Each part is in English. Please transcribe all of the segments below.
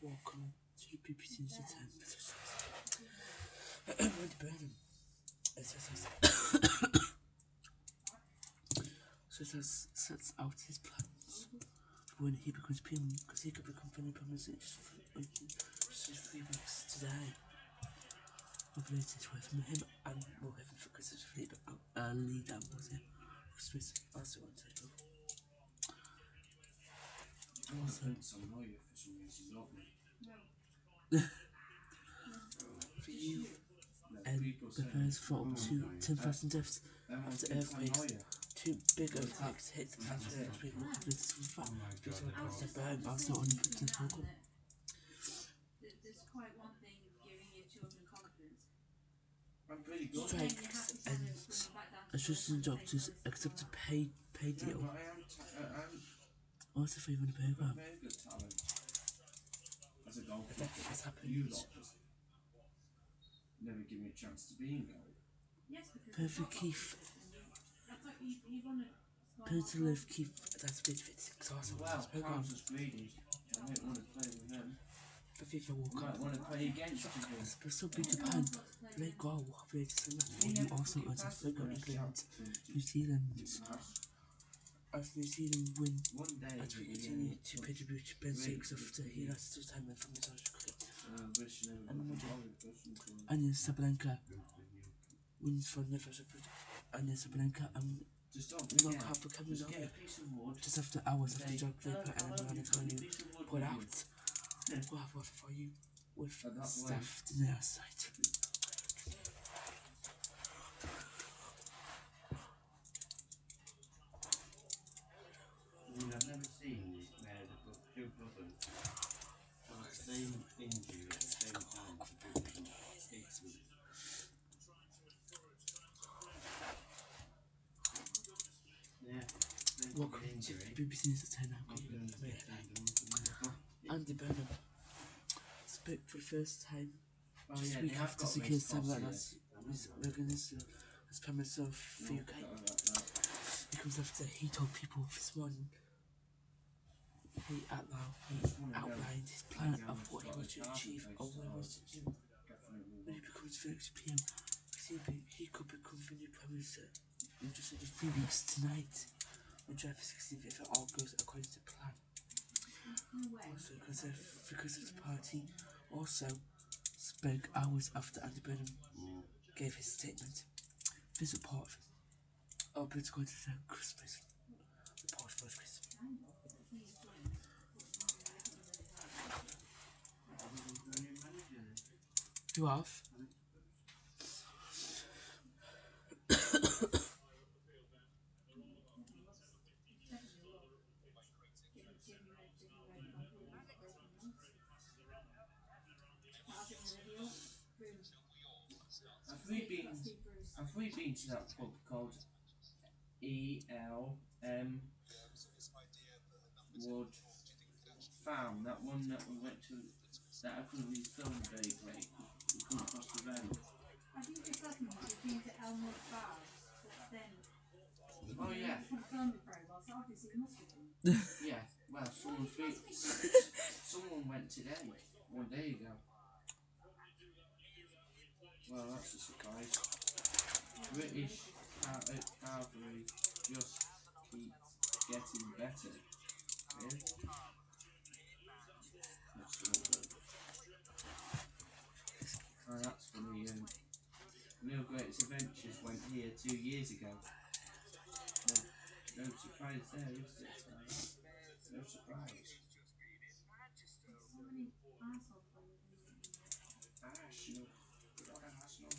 Welcome to the BBC News at 10. Andy Burnham. Sets out his plans when he becomes PM, because he could become Premier Prime Minister just 3 weeks today. I've latest word from him and more heaven because it's lead down was it? Smith also on title. Also, for you, prepares for up to 10,000 deaths after earthquakes. 2 big earthquakes hit the country next week. We'll cover this in fact. Please don't pass the burn. Also on the local. Strikes ends. Assistant doctors accept a pay deal. Also for even a program. That has happened. Never give me a chance to be in goal. Perfect Keith. Peter Live Keith. That's a bit exhausting. Wow, Carl's was greedy. I might want to play with him. The FIFA World I Cup. might want to play against him. But still beat Japan. Late goal. Hopefully to send that for you also as a figure England, New Zealand. As New Zealand win, as we continue to pay tribute to Ben Stokes after he lost his time from his Irish cricket. Anya Sabalenka wins for Never Anya Sabalenka and knockout for Kevin Nolan. Just after hours after John Draper and Miranda Tony put out. We'll have water for you with stuff to the outside. I've never seen where the 2 brothers have the same injury at the same time. Welcome to BBC News at 10 now. Andy Burnham spoke for the first time just a week after securing Samuel as recognition as Prime Minister of the UK. It comes after he told people this morning he outlined his plan of what he wants to achieve or what he wants to do when he becomes the next PM. He could become the new Prime Minister in just under 3 weeks tonight. The drive for 16th if it all goes according to plan. Also, because of the party, also spoke hours after Andy Burnham gave his statement. This report of political to Christmas. Report for Christmas. You have? Have we been to that pub called ELM Wood Farm? That one that we went to, that I couldn't really film very great. We couldn't cross the road. I think it's happened to have been to Elmwood Farm, but then oh yeah, couldn't film it very well, so obviously it must have been. yeah, well, someone went today, 1 day ago. Well, that's a surprise. British cavalry just keeps getting better. Really? Oh, that's funny. Real Greatest Adventures went here 2 years ago. No surprise there, is it? No surprise. So many arsehole players in it. Arsenal. Good old Arsenal.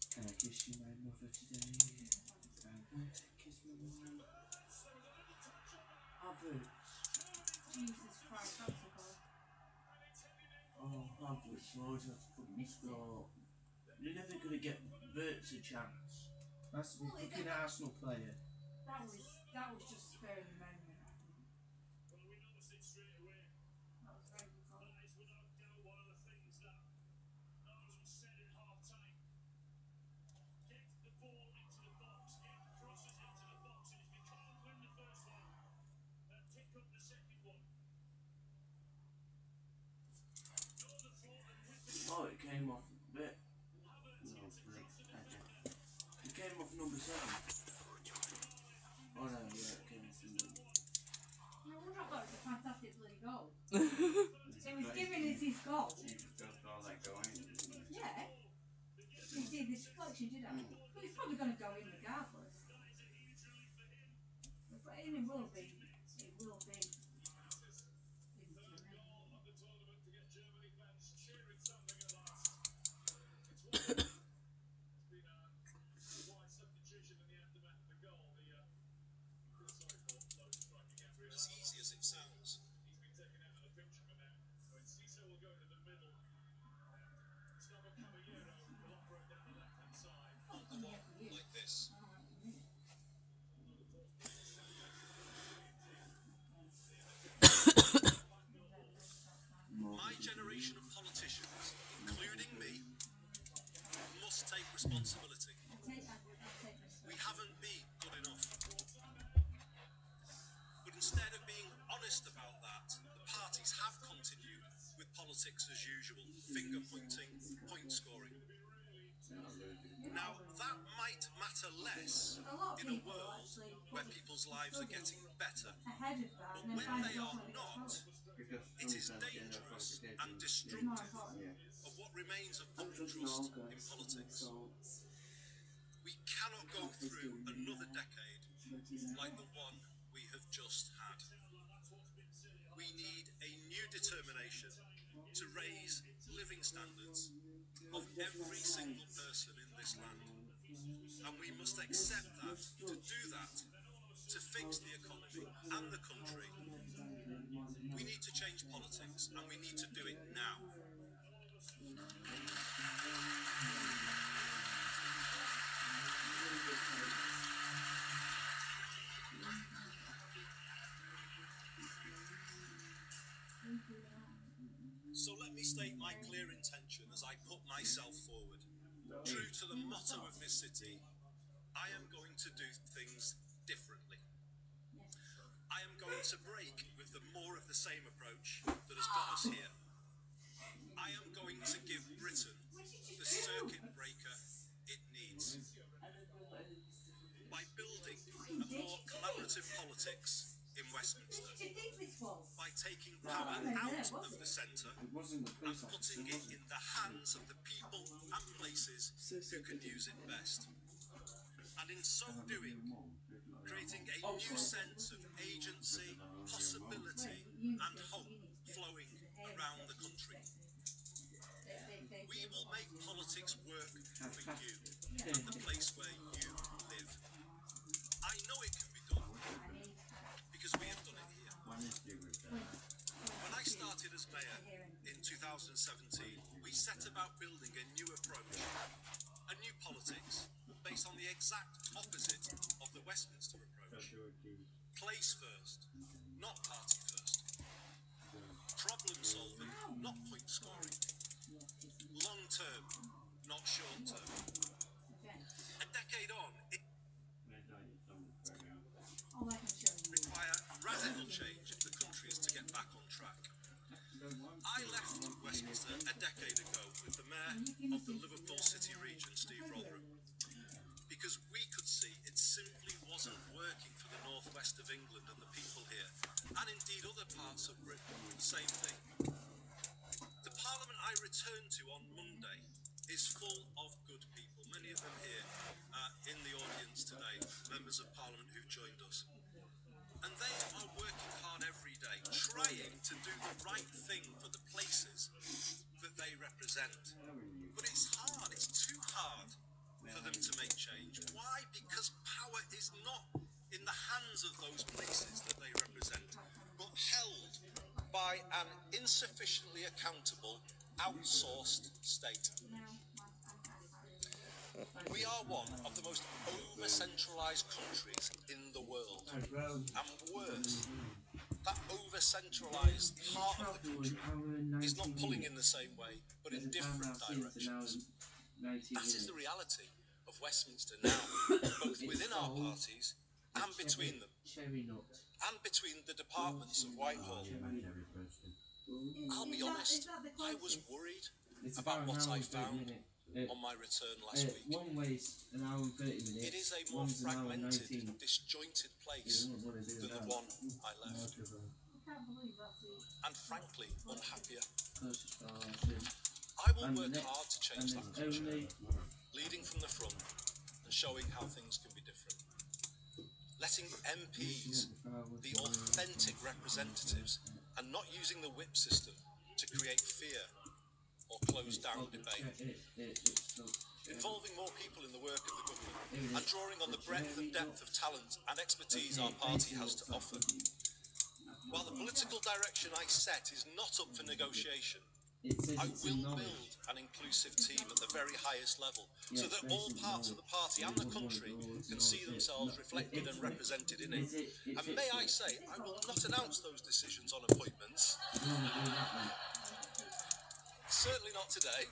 Can I kiss you, my mother, today? I want to kiss my mother. Albert. Jesus Christ, that's a goal. Oh, Albert Rose has put me score. You're never going to get Bert's a chance. That's a fucking Arsenal player. That was just spur of the moment, I think. That was very good goal. Oh no, yeah, okay, I see. No wonder I thought it was a fantastic bloody goal. It was giving us his goal. You just saw that go in, didn't you? Yeah. You see the deflection, did I? But it's probably going to go in regardless. But it will be. It will be. As easy as it sounds. On the one, like this. My generation of politicians, including me, must take responsibility. We haven't been good enough. But instead of being honest about that, the parties have continued with politics as usual, finger pointing, point scoring. Now, that might matter less in a world where people's lives are getting better. But when they are not, it is dangerous and destructive of what remains of public trust in politics. We cannot go through another decade like the one we have just had. We need a new determination to raise living standards of every single person in this land. And we must accept that to do that, to fix the economy and the country, we need to change politics, and we need to do it now. So let me state my clear intention as I put myself forward. True to the motto of this city, I am going to do things differently. I am going to break with the more of the same approach that has got us here. I am going to give Britain the circuit breaker it needs. By building a more collaborative politics in Westminster. By taking power out of the centre and putting it in the hands of the people and places who can use it best. And in so doing, creating a new sense of agency, possibility and hope flowing around the country. We will make politics work for you and the place where you live. I know it can be done because we have done it here. When I started as mayor in 2017, we set about building a new approach, a new politics based on the exact opposite of the Westminster approach. Place first, not party first. Problem solving, not point scoring. Long term, not short term. A decade on, it require radical change if the country is to get back on track. I left Westminster a decade ago with the mayor of the Liverpool City region, Steve Rotherham, because we could see it simply wasn't working for the northwest of England and the people here, and indeed other parts of Britain, the same thing. The Parliament I returned to on Monday is full of good people, many of them here in the audience today, members of Parliament who've joined us. And they are working hard every day, trying to do the right thing for the places that they represent. But it's hard, it's too hard for them to make change. Why? Because power is not in the hands of those places that they represent, but held by an insufficiently accountable, outsourced state. We are one of the most over-centralised countries in the world. And worse, that over-centralised part of the country is not pulling in the same way, but in different directions. That is the reality of Westminster now, both within our parties and between them, and between the departments of Whitehall. I'll be honest, I was worried about what I found on my return last week. One way's an hour and 30 minutes. It is a more one's an hour and fragmented, 19. disjointed You place wouldn't want to do than the that. one I left, I can't believe that's it. and frankly unhappier. Closest far too. I will And work the next- hard to And change that there's culture, only leading from the front and showing how things can be different. Letting MPs, the authentic representatives, and not using the whip system to create fear or close down debate. Involving more people in the work of the government and drawing on the breadth and depth of talent and expertise our party has to offer. While the political direction I set is not up for negotiation, I will build an inclusive team at the very highest level so that all parts of the party and the country can see themselves reflected and represented in it. And may I say, I will not announce those decisions on appointments, certainly not today,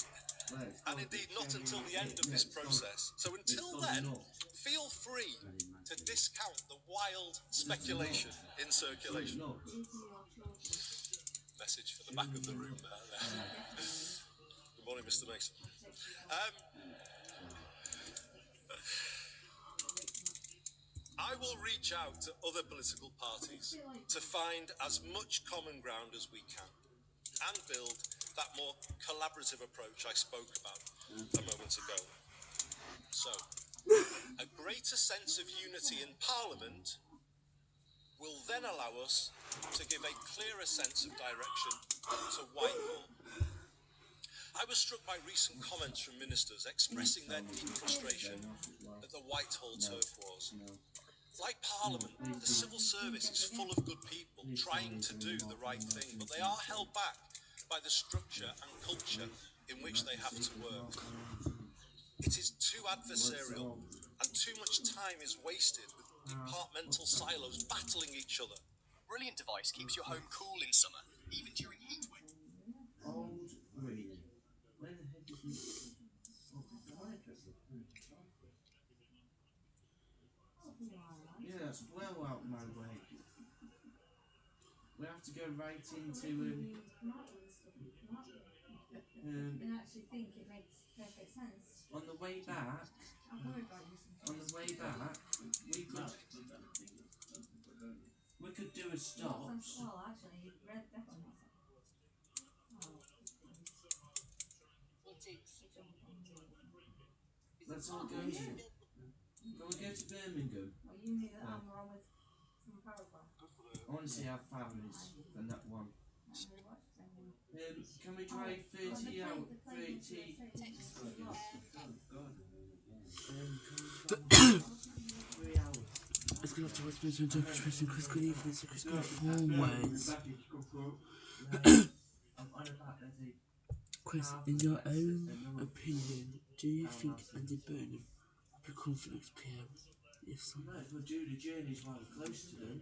and indeed not until the end of this process. So until then, feel free to discount the wild speculation in circulation. Message for the back of the room there. Good morning, Mr. Mason. I will reach out to other political parties to find as much common ground as we can and build that more collaborative approach I spoke about a moment ago. So, a greater sense of unity in Parliament will then allow us to give a clearer sense of direction to Whitehall. I was struck by recent comments from ministers expressing their deep frustration at the Whitehall turf wars. Like Parliament, the civil service is full of good people trying to do the right thing, but they are held back by the structure and culture in which they have to work. It is too adversarial, and too much time is wasted with departmental silos battling each other. Brilliant device keeps your home cool in summer, even during heat waves. Old Green. Where the heck is this? Yeah, that's well out my way. We have to go right into And actually think it makes perfect sense. on the way back. I'm worried about you sometimes. On the way back, we could do a stop. Well, actually, you've read better than that. Let's all go. Can we go to Birmingham? Well, you knew that I'm wrong with from Paraguay. I want to see how far it is from that one. Can we drive 30 out? 30. 3 hours. Let's go to Westminster and Turkish Christian Chris. Good evening, so Chris. Go forwards. Chris, in your own opinion, do you think Andy Burnham will become the next PM? If so, No, if we do the journeys while we're close to them.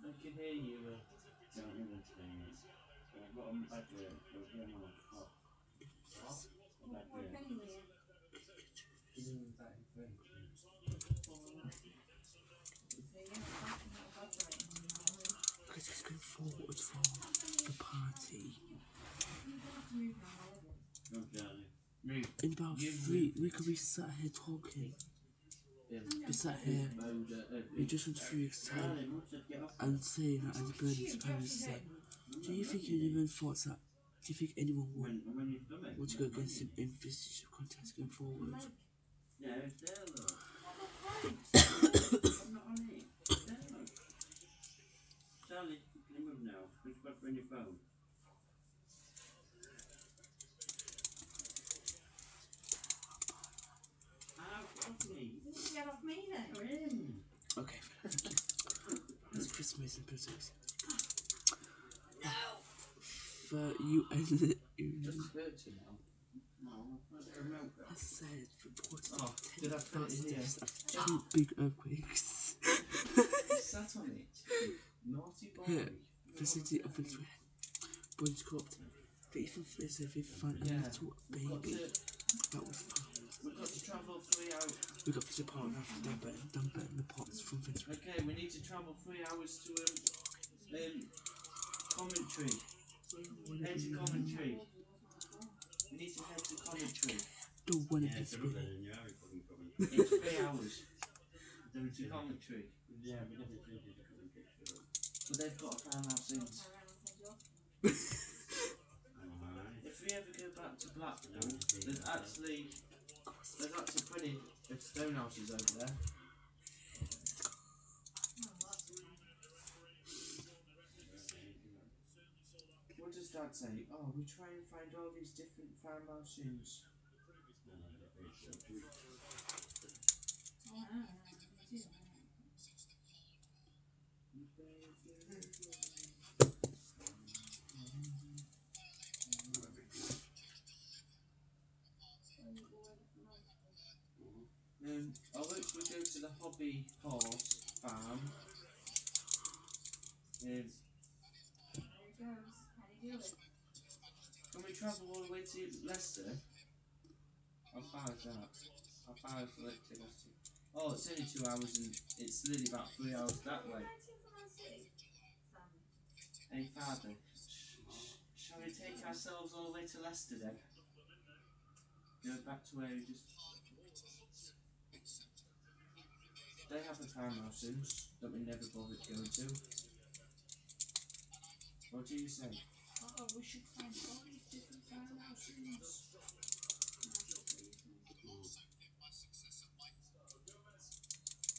I can hear you. Chris is going forward for the party. In about 3, we could be sat here talking. Be sat here in just in 3 weeks' time and saying that Andy Burnham's supposed to say, do you think anyone thoughts that? Do you think anyone would want to go against him in this contest going forward? Charlie, can you move now? Which button on your phone? Get off me then. Okay, thank you. It's Christmas and presents. No! For you and I said reported 10,000 deaths after 2 big earthquakes. Sat on it. Naughty boy. Here, the city of Venezuela. Boys corrupt. They even said they found a little baby that was found. We've got to travel 3 hours. We got to Japan after Dumper and the pots from Venezuela. Okay, we need to travel 3 hours to Commentary. Head to commentary. We need to head to commentary. Don't want to Yeah, be it's a little spinning. bit, yeah, we fucking coming. It's 3 hours to commentary. Yeah, we never intended to come and pick it up. But they've got a farmhouse in. Alright. If we ever go back to Blackpool, there's actually plenty of stone houses over there. What does Dad say? Oh, we try and find all these different farmhouses. I wish we go to the hobby horse farm. There he goes. How do you do it? Can we travel all the way to Leicester? How far is that? How far is it to Leicester? Oh, it's only 2 hours and it's literally about 3 hours that way. Hey, Father, shall we take ourselves all the way to Leicester then? Go back to where we just... They have a farmhouse in that we never bothered going to. What do you say? Oh, we should find all these different farmhouses.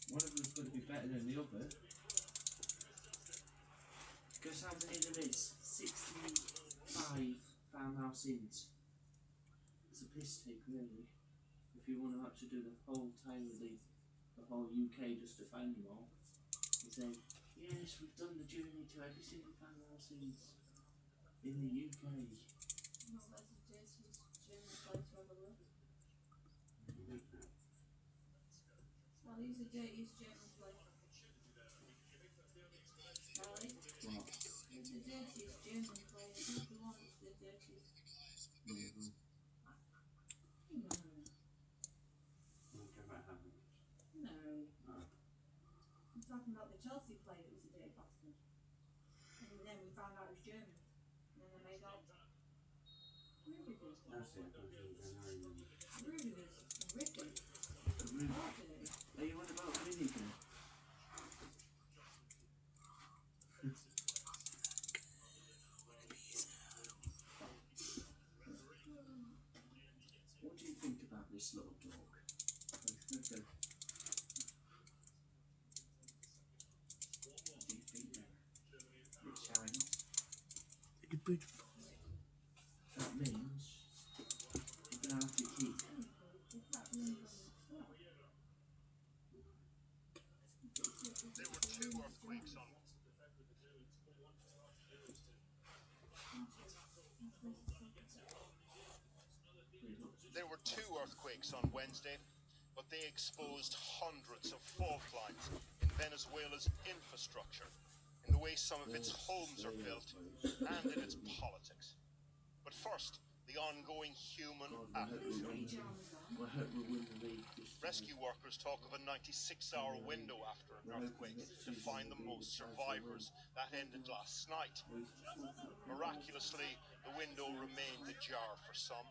One of them's got to be better than the other. Guess how many there is? 65 farmhouse inns. It's a piss take, really. If you want to actually do the whole the whole UK just to find them all. And say, yes, we've done the journey to every single farmhouse in the UK. Well, that's a dirtiest German place to ever live. Well, he's the dirtiest German place. Charlie? What? He's the dirtiest German place. He's the one that's the dirtiest. Mm-hmm. No. Okay, what happened? No. Oh. I'm talking about the Chelsea player that was a dirty bastard. And then we found out it was German. And then they made out Rudiger's. That's it, I think I know. Rudiger's horrific. Are you on about Rudiger? What do you think about this little dog? Okay. What do you think then? It's shiny. Like a beautiful. That means we're gonna have to keep. There were 2 earthquakes on There were 2 earthquakes on Wednesday, but they exposed hundreds of fault lines in Venezuela's infrastructure, in the way some of its homes are built, and in its politics. But first, the ongoing human attitude. Rescue workers talk of a 96-hour window after an earthquake to find the most survivors. That ended last night. Miraculously, the window remained ajar for some.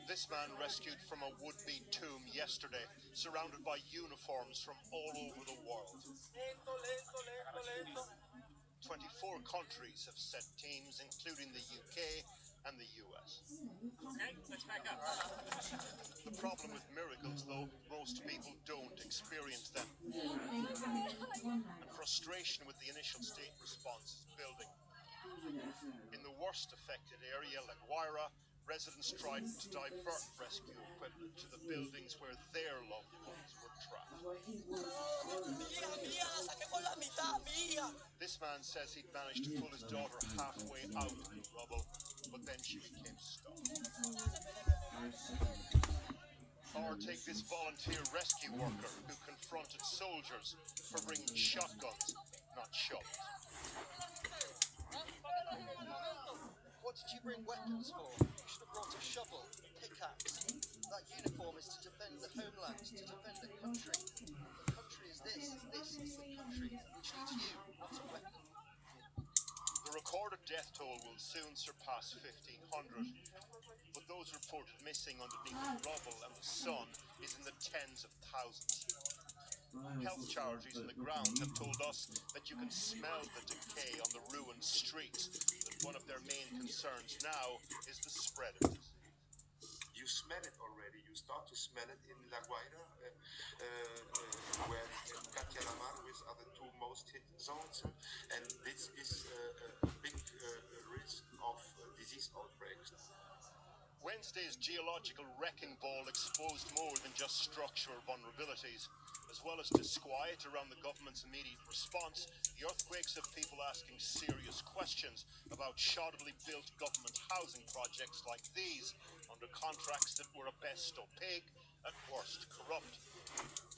This man rescued from a would-be tomb yesterday, surrounded by uniforms from all over the world. 24 countries have sent teams, including the UK and the US. The problem with miracles, though, most people don't experience them. And frustration with the initial state response is building. In the worst affected area, La Guaira, residents tried to divert rescue equipment to the buildings where their loved ones were trapped. This man says he'd managed to pull his daughter halfway out of the rubble, but then she became stuck. Or take this volunteer rescue worker who confronted soldiers for bringing shotguns, not shovels. What did you bring weapons for? You should have brought a shovel, a pickaxe. That uniform is to defend the homeland, to defend the country. The country is this is the country, which needs you, not recorded death toll will soon surpass 1,500, but those reported missing underneath the rubble and the sun is in the tens of thousands. Health charities on the ground have told us that you can smell the decay on the ruined streets, that one of their main concerns now is the spread of disease. You smell it already. You start to smell it in La Guaira, where Katia Lamar are the two most hit zones, and this is a big risk of disease outbreaks. Wednesday's geological wrecking ball exposed more than just structural vulnerabilities. As well as disquiet around the government's immediate response, the earthquakes have people asking serious questions about shoddily built government housing projects like these, under contracts that were at best opaque, at worst corrupt.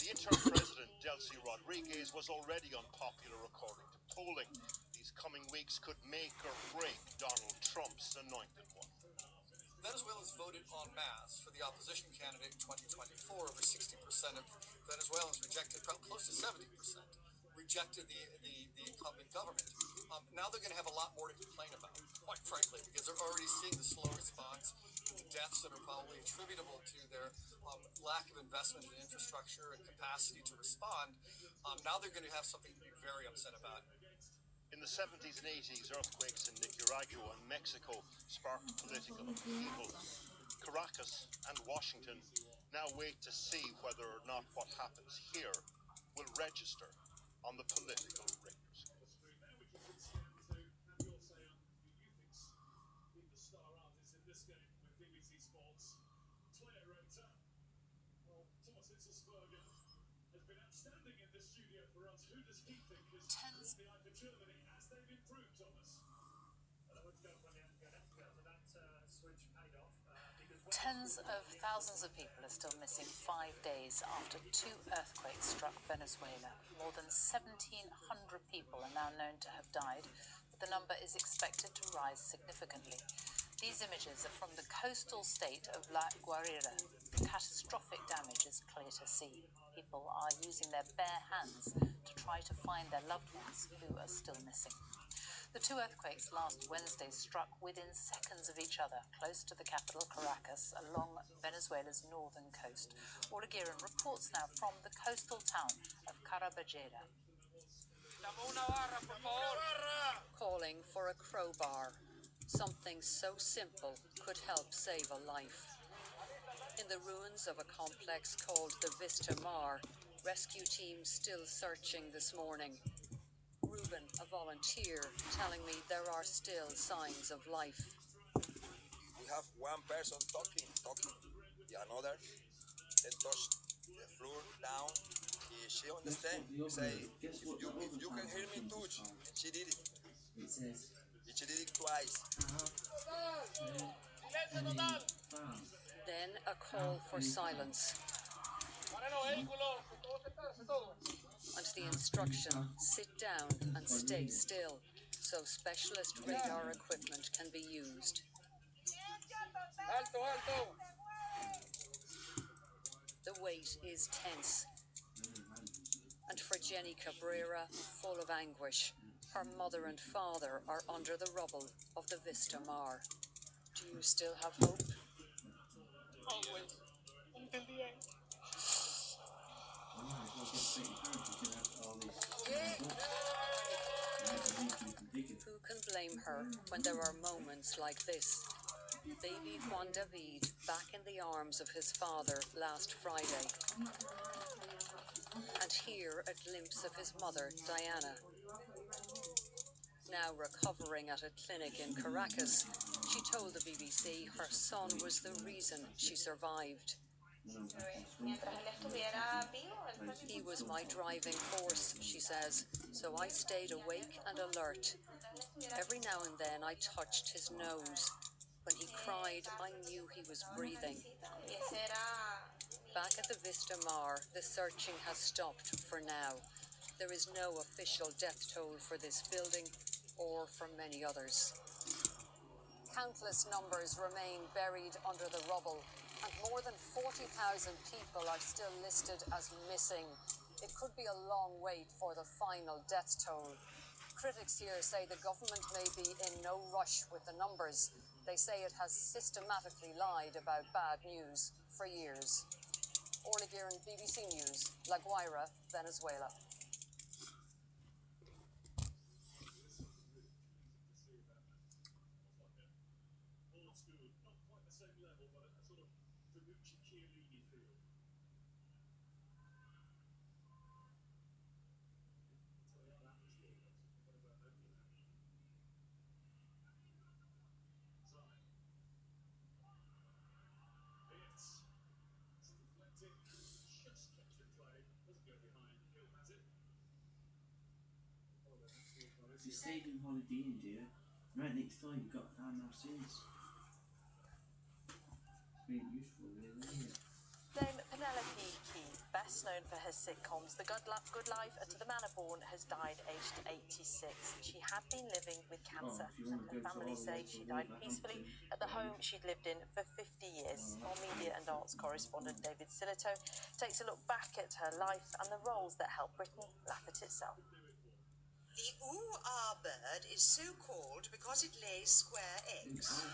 The interim president, Delcy Rodriguez, was already unpopular according to polling. These coming weeks could make or break Donald Trump's anointed one. Venezuelans voted en masse for the opposition candidate in 2024. Over 60% of Venezuelans rejected, close to 70%, rejected the incumbent government. Now they're going to have a lot more to complain about, quite frankly, because they're already seeing the slow response, the deaths that are probably attributable to their lack of investment in infrastructure and capacity to respond. Now they're going to have something to be very upset about. In the 70s and 80s, earthquakes in Nicaragua and Mexico sparked political upheaval. Caracas and Washington now wait to see whether or not what happens here will register on the political radar screen. Tens of thousands of people are still missing 5 days after 2 earthquakes struck Venezuela. More than 1,700 people are now known to have died, but the number is expected to rise significantly. These images are from the coastal state of La Guaira. The catastrophic damage is clear to see. People are using their bare hands to try to find their loved ones who are still missing. The 2 earthquakes last Wednesday struck within seconds of each other, close to the capital, Caracas, along Venezuela's northern coast. Paula Guerin reports now from the coastal town of Caraballera. Calling for a crowbar. Something so simple could help save a life. In the ruins of a complex called the Vista Mar, rescue teams still searching this morning. Ruben, a volunteer, telling me there are still signs of life. We have one person talking. The another then touch the floor down. She understand. We say, if you can hear me touch, and she did it. And she did it twice. Then a call for silence. And the instruction, sit down and stay still, so specialist radar equipment can be used. The wait is tense. And for Jenny Cabrera, full of anguish. Her mother and father are under the rubble of the Vista Mar. Do you still have hope? Always. Who can blame her when there are moments like this? Baby Juan David back in the arms of his father last Friday. And here a glimpse of his mother, Diana. Now recovering at a clinic in Caracas, she told the BBC her son was the reason she survived. He was my driving force, she says, so I stayed awake and alert. Every now and then I touched his nose. When he cried, I knew he was breathing. Back at the Vista Mar, the searching has stopped for now. There is no official death toll for this building or for many others. Countless numbers remain buried under the rubble, and more than 40,000 people are still listed as missing. It could be a long wait for the final death toll. Critics here say the government may be in no rush with the numbers. They say it has systematically lied about bad news for years. Orla Guerin, BBC News, La Guaira, Venezuela. If you stayed in Holiday Inn, dear, right next door you've got Farmhouse Inns. It's been useful, really, isn't it? Dame Penelope Keith, best known for her sitcoms The Good Life and To the Manor Born, has died aged 86. She had been living with cancer, and her family say she died peacefully at the home she'd lived in for 50 years. Our media and arts correspondent David Silito takes a look back at her life and the roles that helped Britain laugh at itself. The ooh-ah bird is so called because it lays square eggs.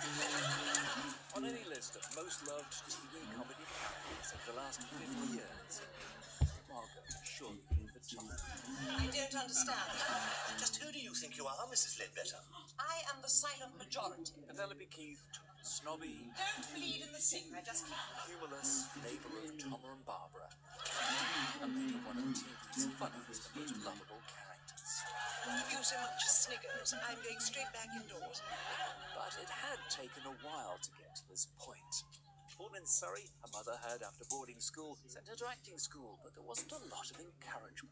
On any list of most loved TV comedy characters of the last 50 years, Margot surely be the top. I don't understand. Just who do you think you are, Mrs. Ledbetter? I am the silent majority. Penelope Keith took the snobby, Don't bleed in the sink, I just keep... humorless neighbour of Tom and Barbara, and maybe one of TV's funniest and most lovable characters. You so much as Sniggers, I'm going straight back indoors. But it had taken a while to get to this point. Born in Surrey, her mother had, after boarding school, sent her to acting school, but there wasn't a lot of encouragement.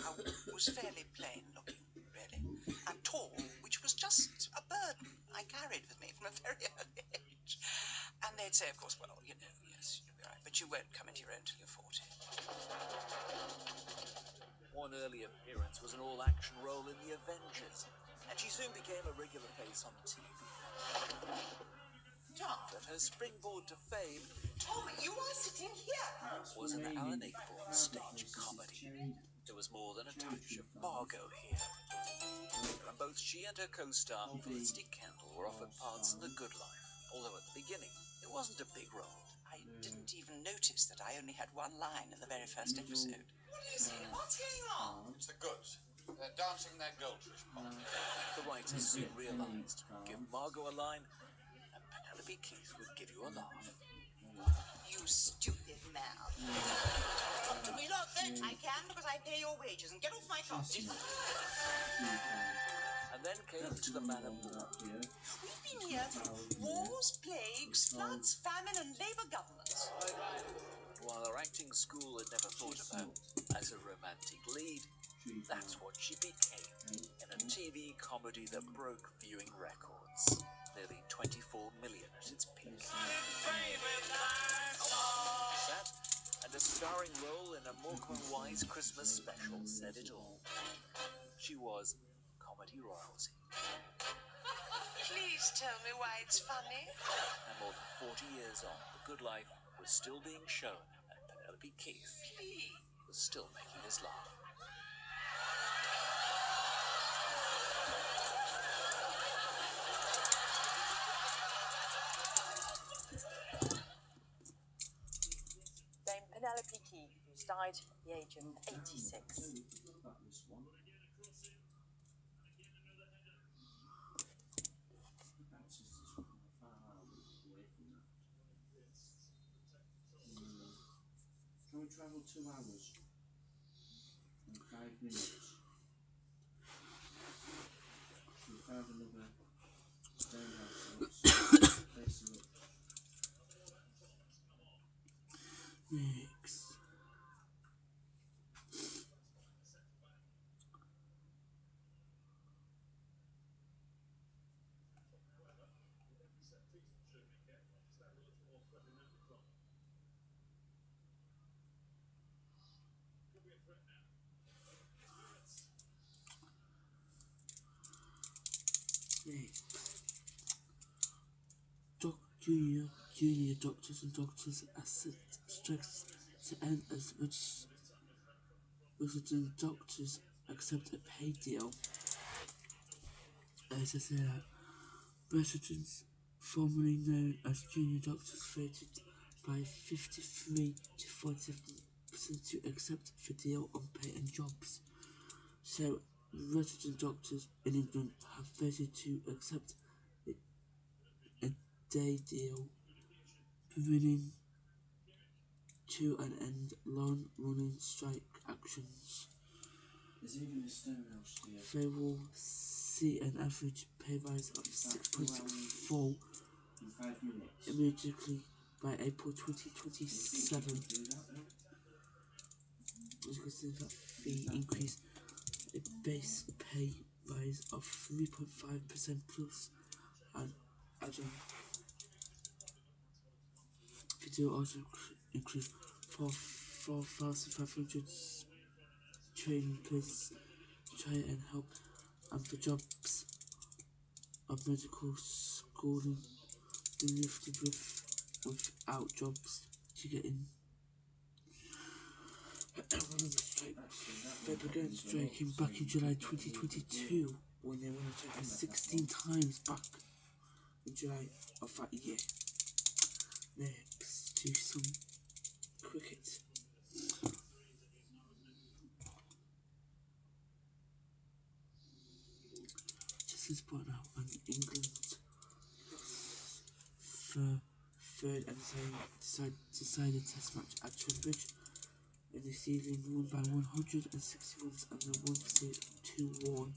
I was fairly plain looking, really, and tall, which was just a burden I carried with me from a very early age. And they'd say, of course, well, you know, yes, you'll be right, but you won't come into your own till you're 40. One early appearance was an all-action role in The Avengers, and she soon became a regular face on TV. Tom. But her springboard to fame, Tom, you are sitting here. Was an Alan Ayckbourn stage comedy. There was more than a touch of Margot here. And both she and her co-star, Felicity Kendall, were offered parts in The Good Life, although at the beginning it wasn't a big role. I didn't even notice that I only had one line in the very first episode. What is it? What's going on? It's the goods. They're dancing their goldfish pond. The writers soon realised, give Margot a line, and Penelope Keith would give you a laugh. You stupid man. Talk to me like that. I can because I pay your wages, and get off my carpet. And then came To the Manor Born. We've been here through wars, plagues, floods, famine, and Labour governments. While her acting school had never thought of her as a romantic lead, that's what she became in a TV comedy that broke viewing records. Nearly 24 million at its peak. That, and a starring role in a Morecambe Wise Christmas special said it all. She was comedy royalty. Please tell me why it's funny. And more than 40 years on, The Good Life was still being shown, and Penelope Keith was still making us laugh. Dame Penelope Keith, who's died at the age of 86. Can we travel 2 hours and 5 minutes? We found another stonehouse, so let's place it up. Next. Junior doctors and doctors strikes to end as resident doctors accept a pay deal. as I say that, residents formerly known as junior doctors voted by 53 to 47% to accept the deal on pay and jobs. So, resident doctors in England have voted to accept a day deal, bringing to an end long-running strike actions. They will see an average pay rise of 6.4 immediately by April 2027. As you can see, that fee increase a base pay rise of 3.5% plus an add-on. Video also include 4,500 training places to try and help and the jobs of medical schooling be lifted without jobs to get in. They began striking back in July 2022 when they went on strike 16 times back in July of that year. Next to some cricket. Just as brought out on England third and decided test match at Tunbridge, and New Zealand won by 160 runs and the 1-2-1.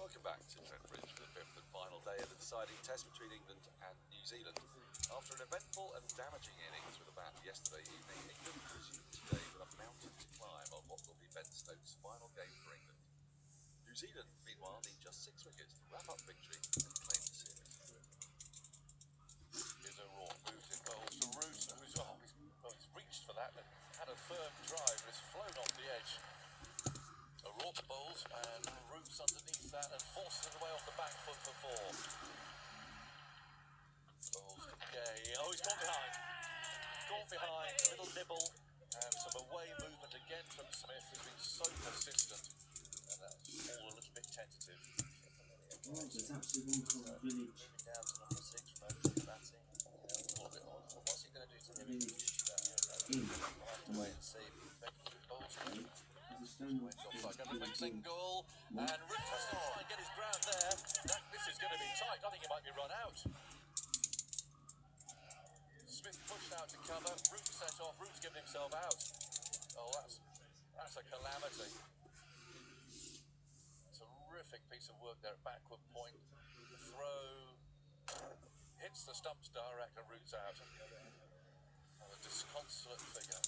Welcome back to Trent Bridge for the fifth and final day of the deciding test between England and New Zealand. After an eventful and damaging innings with the bat yesterday evening, England resumed today with a mountain to climb on what will be Ben Stokes' final game for England. New Zealand, meanwhile, need just 6 wickets to wrap up victory and claim the series. Here's O'Rourke, moves it bowls to Root, who's reached for that and had a firm drive, but it's flown off the edge. O'Rourke bowls and Root's underneath that and forces it away off the back foot for 4. Bowls to Gay. Oh, he's gone behind. Gone behind, a little nibble, and some away movement again from Smith, who's been so persistent, and that's all a little bit tentative. There's actually one called Village. Moving down to number 6, Moses batting, all a bit odd. What's he going to do to him? We'll have to wait and see. Bowls single, and Root has to try and get his ground there. This is going to be tight. I think he might be run out. Smith pushed out to cover. Root set off. Root's given himself out. Oh, that's a calamity. Terrific piece of work there at backward point. The throw hits the stumps direct and Root's out. And a disconsolate figure.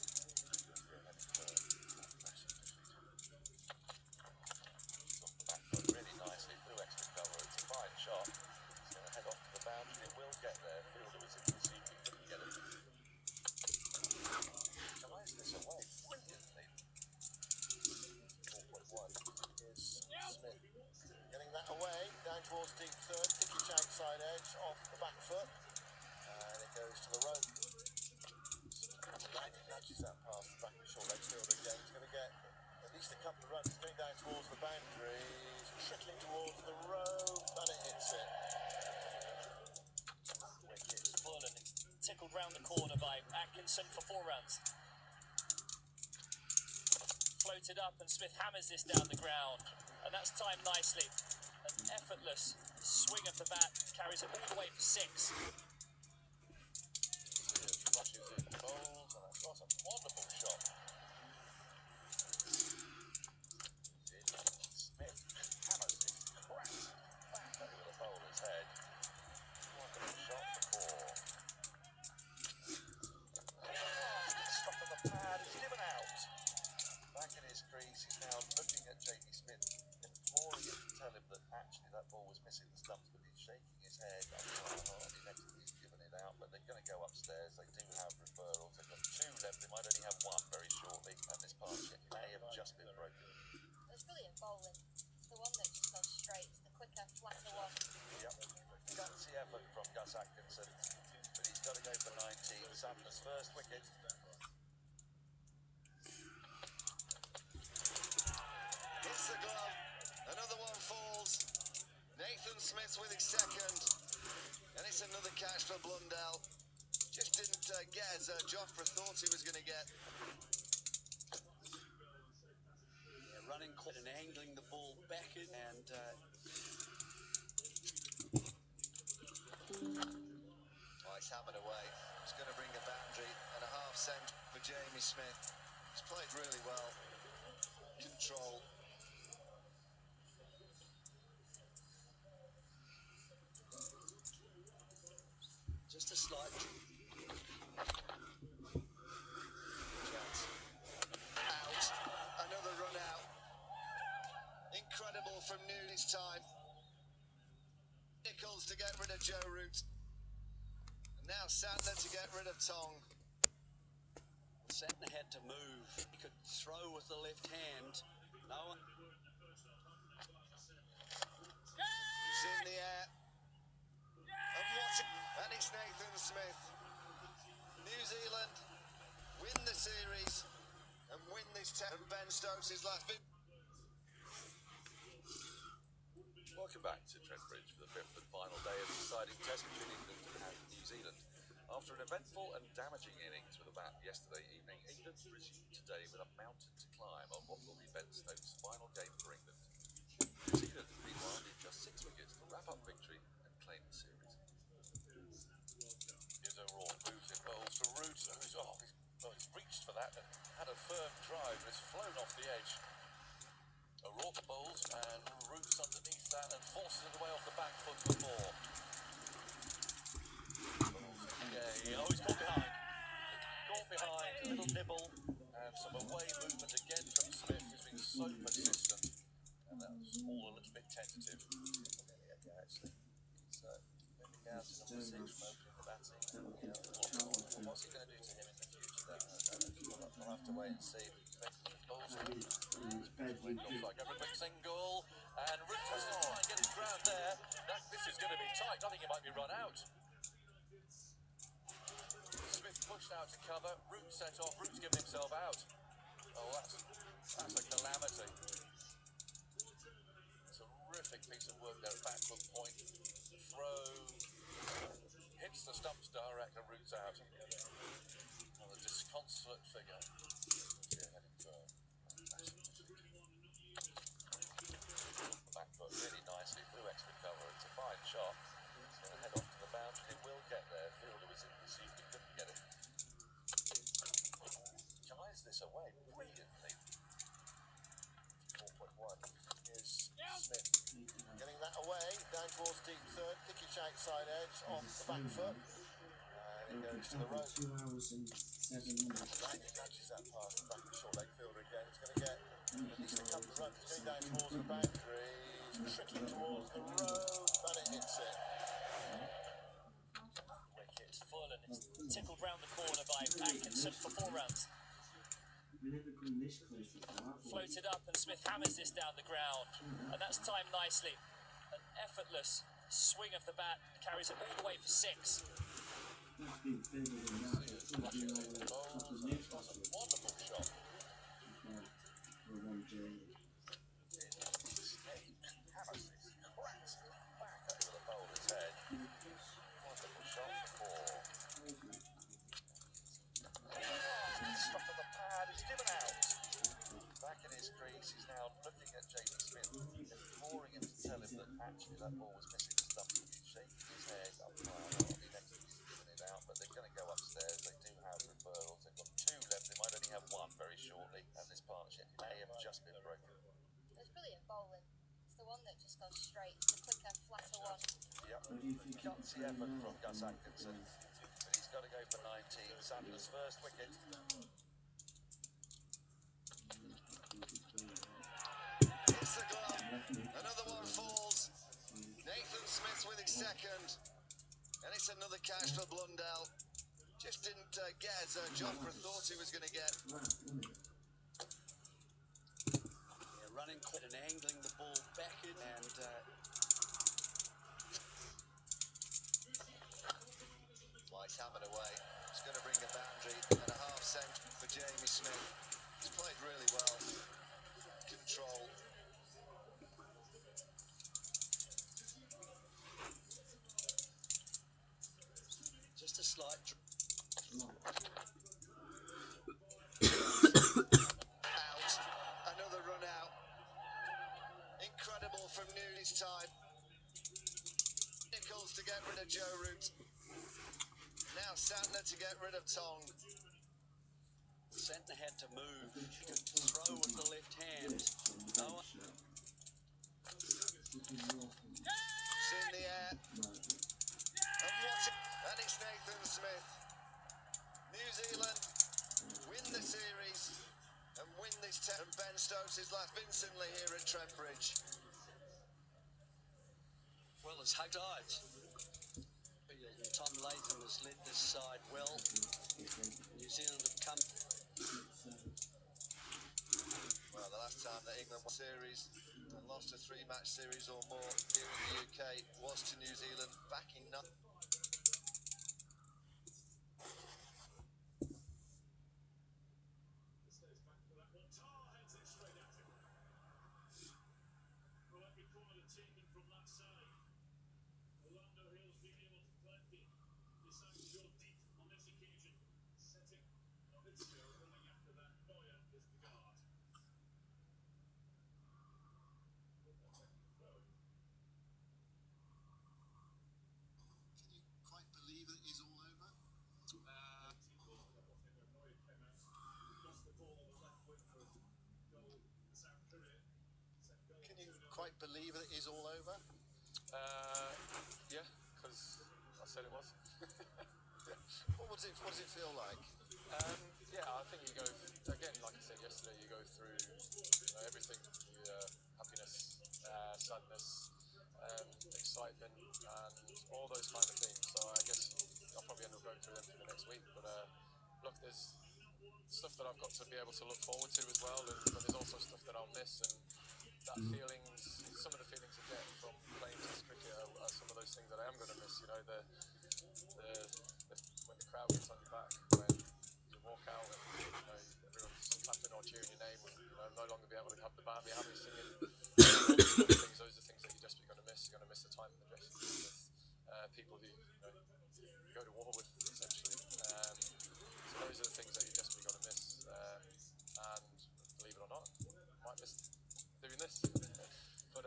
Really nicely through extra cover. It's a fine shot. He's going to head off to the boundary. It will get there. Fielder was in the seat. He couldn't get it. Drives this away brilliantly. 4.1 is Smith. Getting that away. Down towards deep third. Dickish outside edge off the back foot. And it goes to the rope. Nudges that past the back of the short leg fielder again. He's going to get at least a couple of runs. He's going down towards the boundary. He's trickling towards the rope, and it hits it. Wickets. Full and tickled round the corner by Atkinson for 4 runs. Floated up and Smith hammers this down the ground, and that's timed nicely. An effortless swing of the bat carries it all the way for 6. Rushes in bowls, and that's a wonderful shot. Sandler's first wicket. Hits the glove. Another one falls. Nathan Smith with his second. And it's another catch for Blundell. Just didn't get as Jofra thought he was going to get. Yeah, running and angling the ball back in and He's hammered away. It's going to bring a boundary and a half cent for Jamie Smith. He's played really well. Control. just a slight Chance. Out. Another run out. Incredible from Noon this time. Nichols to get rid of Joe Root. Now Sandler to get rid of Tong. Sandler had to move. He could throw with the left hand. No one. It's in the air. And it's Nathan Smith. New Zealand win the series and win this test. Ben Stokes' last bit. Welcome back to Trent Bridge for the fifth and final day of the deciding test between England and New Zealand. After an eventful and damaging innings with a bat yesterday evening, England resumed today with a mountain to climb on what will be Ben Stokes' final game for England. New Zealand, meanwhile, need just 6 wickets to wrap up victory and claim the series. Here's O'Rourke, moves it well for Root, he's reached for that and had a firm drive, but it's flown off the edge. O'Rourke bowls and Root's underneath that and forces it away off the back foot for 4. He's caught behind. Caught behind, a little nibble, and some away movement again from Smith, who's been so persistent. And that was all a little bit tentative. Actually, he's moving down to number 6 from opening the batting. What's he going to do to him in the future? We'll have to wait and see. Looks like a quick single, and Root has to try and get his ground there. This is going to be tight. I think he might be run out. Smith pushed out to cover. Root set off. Root's given himself out. Oh, that's a calamity. Terrific piece of work there at backward point. Throw hits the stumps direct and Root's out. And a disconsolate figure. Back foot really nicely through extra cover. It's a fine shot. It's going to head off to the boundary. It will get there. Fielder was in pursuit, but couldn't get it. Guides this away brilliantly. 4.1 is Smith. Getting that away, down towards deep third, kickish outside edge off the back foot. And it goes to the rope. 2 hours and 7 minutes. It matches that pass back to short leg fielder again. It's going to get at least a couple of runs. It's going down towards the boundary. Trickling towards the rope, and it hits it. Wicket's full and it's tickled round the corner by Atkinson for 4 runs. We never come this close before. Floated up and Smith hammers this down the ground, and that's timed nicely. An effortless swing of the bat carries it all the way for 6. That's been further than that. It's been over a couple of minutes. Wonderful shot. For one journey. Hammers this, cracks it back over the bowler's head. Wonderful shot for 4. Stuff at the pad is given out. Back in his crease, he's now looking at Jamie Smith, imploring him to tell him that actually that ball was missing the stump. He's shaking his head up high. He next to he's given it out, but they're going to go upstairs. They do have referrals. They've got 2 left. They might only have 1 very shortly, and this partnership may have just been broken. It's brilliant bowling. It's the one that just goes straight. It's the quicker, flatter one. Yep. Gutsy effort from Gus Atkinson, but he's got to go for 19. Sandler's first wicket. Hits the glove. Another one falls. Nathan Smith with his second. And it's another catch for Blundell. Just didn't get as Jofra thought he was going to get. Yeah, running and angling the ball back in and White's hammered away. It's going to bring a get rid of Tong. Centre had to move. She could throw with the left hand. Oh. It's in the air. And it's Nathan Smith. New Zealand win the series and win this test. And Ben Stokes is last convincingly here at Trent Bridge. Well, it's high tide. Tom Latham has led this side well. New Zealand have come. Well, the last time that England won a series and lost a 3-match series or more here in the UK was to New Zealand back in quite believe that it is all over? Yeah, because I said it was. What does it feel like? Yeah, I think you go, again, like I said yesterday, you go through everything, happiness, sadness, excitement, and all those kind of things. So I guess I'll probably end up going through them for the next week. But look, there's stuff that I've got to be able to look forward to as well, but there's also stuff that I'll miss, and that feelings, some of the feelings I get from playing Test cricket are some of those things that I am going to miss. You know, when the crowd gets on your back, when you walk out and everyone's clapping or cheering your name, and no longer be able to have the band behind me singing. Those are things that you're desperately going to miss. You're going to miss the time in the dressing room with people who you go to war with, essentially. So those are the things that you're desperately going to miss. And believe it or not, might miss doing this. But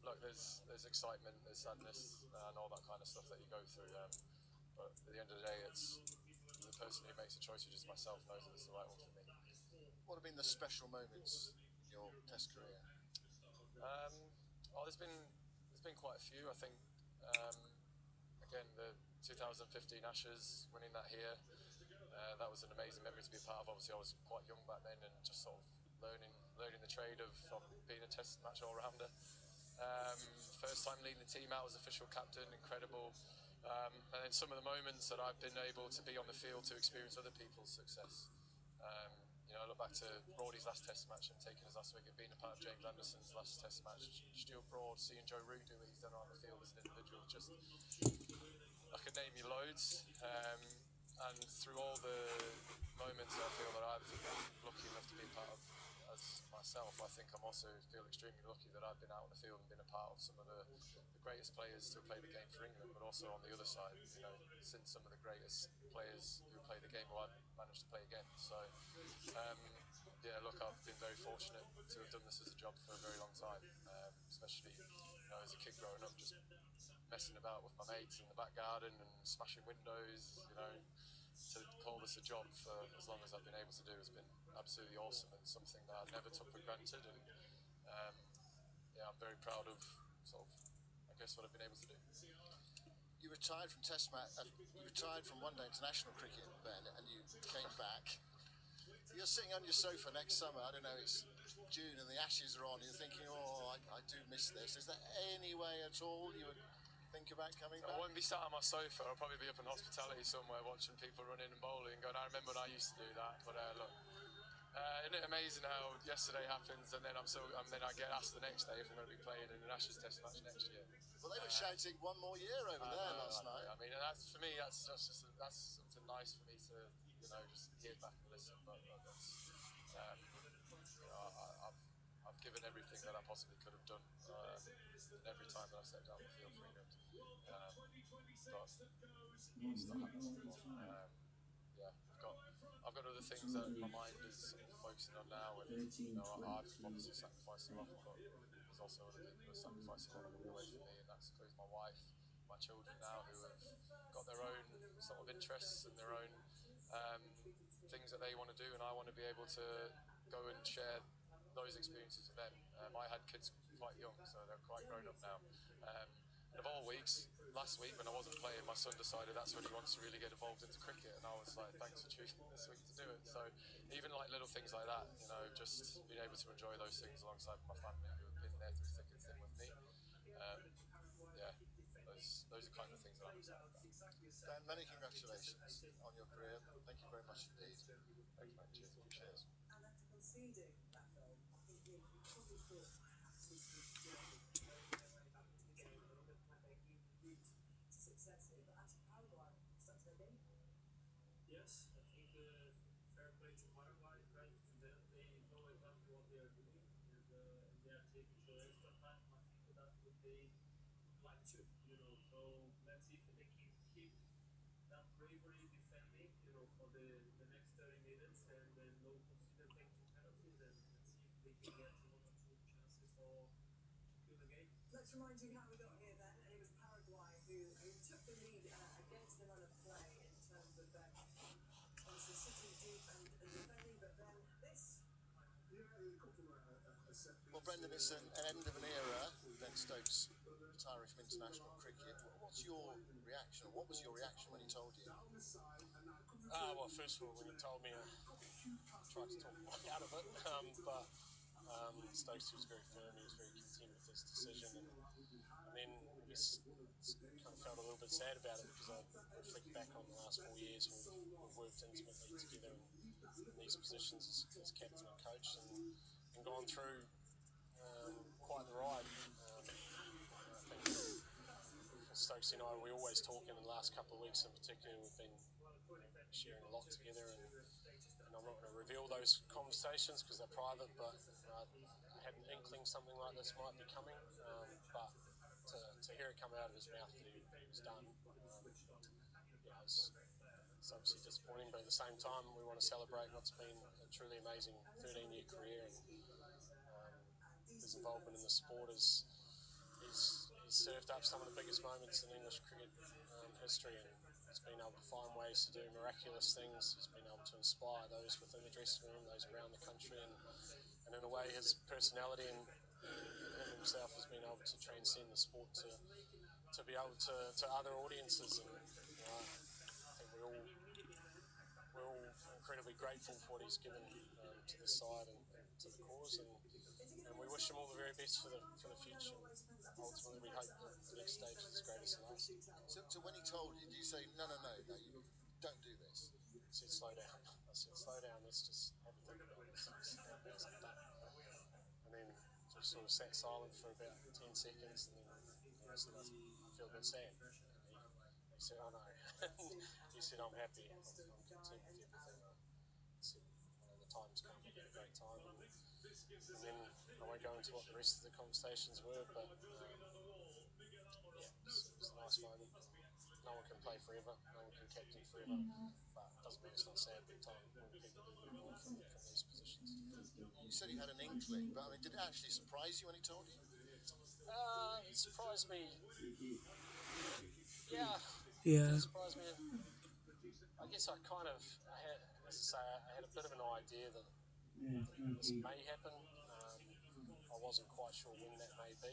look, there's excitement, there's sadness, and all that kind of stuff that you go through. But at the end of the day, it's the person who makes the choice, which is myself, knows that it's the right one for me. What have been the special moments in your Test career? There's been quite a few. I think again the 2015 Ashes, winning that here, that was an amazing memory to be a part of. Obviously, I was quite young back then, and just sort of learning the trade of being a Test match all-rounder. First time leading the team out as official captain, incredible. And then some of the moments that I've been able to be on the field to experience other people's success. I look back to Broady's last Test match and taking his last wicket, being a part of James Anderson's last Test match, Stuart Broad, seeing Joe Root do what he's done on the field as an individual. Just, I could name you loads. And through all the moments I feel that I've been lucky enough to be a part of as myself, I think I'm also feel extremely lucky that I've been out on the field and been a part of some of the greatest players to play the game for England, but also on the other side, since some of the greatest players who play the game who I've managed to play against. So, yeah, look, I've been very fortunate to have done this as a job for a very long time, especially as a kid growing up, just messing about with my mates in the back garden and smashing windows. To call this a job for as long as I've been able to do has been absolutely awesome, and something that I never took for granted. And yeah, I'm very proud of I guess what I've been able to do. You retired from you retired from one-day international cricket, Ben, and you came back. You're sitting on your sofa next summer, I don't know, it's June and the Ashes are on, you're thinking, oh, I do miss this. Is there any way at all you would think about coming back? I won't be sat on my sofa, I'll probably be up in hospitality somewhere watching people running and bowling, going, I remember when I used to do that. But look, isn't it amazing how yesterday happens and then then I get asked the next day if I'm going to be playing in an Ashes Test match next year. Well, they were shouting one more year over there last night. I mean, that's for me. That's something nice for me to just hear back and listen. But I've given everything that I possibly could have done every time that I've stepped out on the field for England. But it's not happened anymore. Yeah, I've got other things that my mind is sort of focusing on now, and I've obviously sacrificed a lot, but there's also other people who are sacrificing a lot away from me, and that includes my wife, my children now, who have got their own sort of interests and their own things that they want to do, and I want to be able to go and share those experiences with them. I had kids quite young, so they're quite grown up now. And of all weeks, last week when I wasn't playing, my son decided that's when he wants to really get involved into cricket, and I was like, thanks for choosing this week to do it. So even like little things like that, you know, just being able to enjoy those things alongside my family who have been there through thick and thin with me. Yeah, those are kind of things that I'm excited about. Dan, many congratulations on your career. Thank you very much indeed. Thanks, mate. Cheers. Cheers. And after conceding that goal, I think you probably thought perhaps this was getting a little bit of a route to success here, but actually Paraguay stuck to their game plan. Yes, I think fair play to Paraguay, credit to them. They know exactly what they are doing, and they are taking for extra time. I think that what they would like to, you know. So let's see if they can keep that bravery defending, you know, for the next 30 minutes, and then no consider take 2 penalties, and see if they can get 1 or 2 chances to kill the game. Let's remind you how we got here then. It was Paraguay who took the lead against the run of play in terms of obviously sitting deep and defending, but then this. Well, Brendan, it's an end of an era, then Stokes retiring from international cricket. What's your reaction, or what was your reaction when he told you? Well, first of all, when he told me, I tried to talk my way out of it, but Stokes was very firm, he was very content with his decision, and then I guess kind of felt a little bit sad about it, because I reflect back on the last 4 years when we've worked intimately together in these positions as captain and coach, and gone through quite the ride. I think Stokes and I, we always talk in the last couple of weeks in particular. We've been sharing a lot together, and I'm not going to reveal those conversations because they're private, but I had an inkling something like this might be coming, but to hear it come out of his mouth that he was done, it's obviously disappointing, but at the same time we want to celebrate what's been a truly amazing 13-year career, and his involvement in the sport he's served up some of the biggest moments in English cricket history, and he's been able to find ways to do miraculous things. He's been able to inspire those within the dressing room, those around the country, and in a way his personality and himself has been able to transcend the sport to be able to other audiences, and you know, I think we're all incredibly grateful for what he's given to the side and to the cause, and we wish him all the very best for the future. Ultimately, we hope that the next stage is as great as the last. So when he told you, did you say, no, you don't do this? I said, slow down. Slow down, let's just have a think about this. And then just sort of sat silent for about 10 seconds, and then I said, I feel a bit sad. And he said, oh no. He said, I'm happy, I'm content with everything. He said, the time's come, we had a great time. And then I won't go into what the rest of the conversations were, but yeah, it was a nice moment. No one can play forever, no one can captain forever, but it doesn't mean it's not sad big time when people do move on from these positions. You said you had an inkling, but I mean, did it actually surprise you when he told you? It surprised me. Yeah. It surprised me. I guess I had, as I say, I had a bit of an idea that this may happen. I wasn't quite sure when that may be,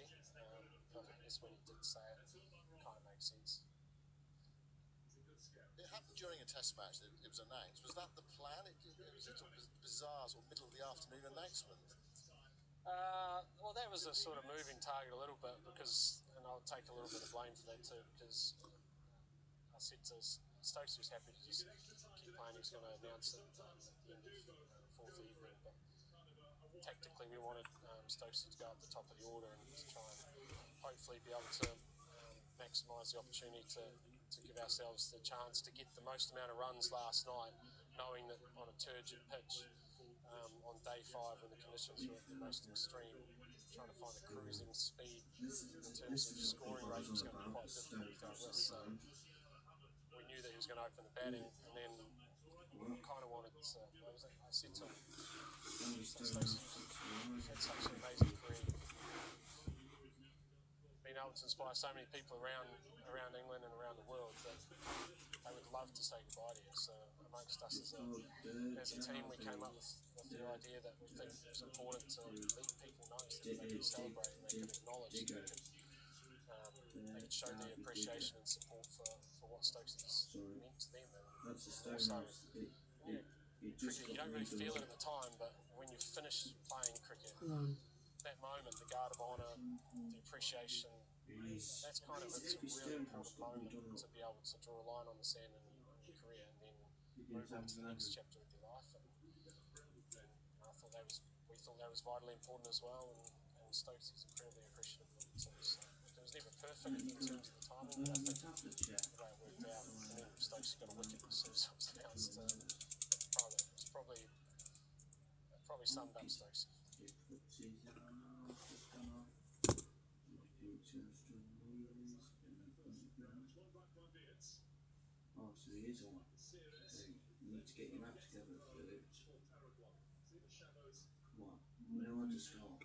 but I guess when he did say it, it kind of makes sense. It happened during a test match. It was announced. Was that the plan? It was a bizarre sort of middle of the afternoon announcement. Well, that was a sort of moving target a little bit, because, and I'll take a little bit of blame for that too, because I said to Stokes he was happy to just keep playing. He was going to announce it at the end of the fourth evening, but tactically we wanted Stokes to go up the top of the order and to try and hopefully be able to maximise the opportunity to give ourselves the chance to get the most amount of runs last night, knowing that on a turgid pitch on day 5 when the conditions were at the most extreme, trying to find a cruising speed in terms of scoring rate was going to be quite difficult with our wrists. So we knew that he was going to open the batting, and then I kind of wanted to, I said to him, Stokes, you've had such an amazing career, been able to inspire so many people around England and around the world, that they would love to say goodbye to you. So amongst us as a team, we came up with the idea that we think it was important to let people know so that they could celebrate and they could acknowledge, they could show their appreciation and support for what Stokes has meant to them. And also, cricket, you don't really feel it at the time, but when you've finished playing cricket, that moment, the guard of honour, the appreciation, that's kind of, it's a really important moment to be able to draw a line on the sand in your career and then move on to the next chapter of your life. And I thought we thought that was vitally important as well, and Stokes is incredibly appreciative of it too. So it was never perfect in terms of the timing, but I think the way it worked out, and then Stokes got a wicket as soon as it was announced. It's probably summed up Stokes. Oh, so he is on. You need to get your act together for it. Come on, we don't want to score.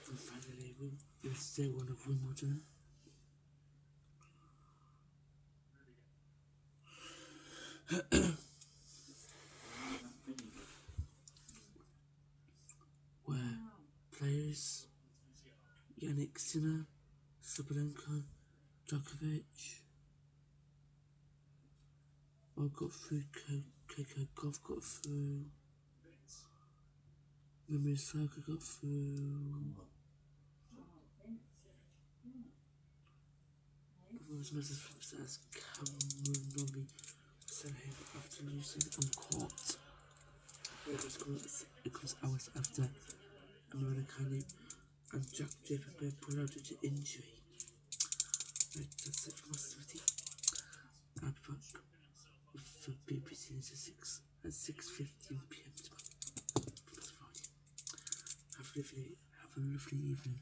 And finally, it's day one of Wimbledon. Where players Yannick Sinner, Sabalenka, Djokovic all got through, Keiko Goff got through, Mimi Osaka got through, otherwise Mrs. as Cameron Nobby Salah after losing on court. It comes hours after Amanda Kani and Jack Draper pulled out due to injury. Right, that's it for my study. I'll be back for BBC News at 6:15 PM tomorrow. Have a lovely evening.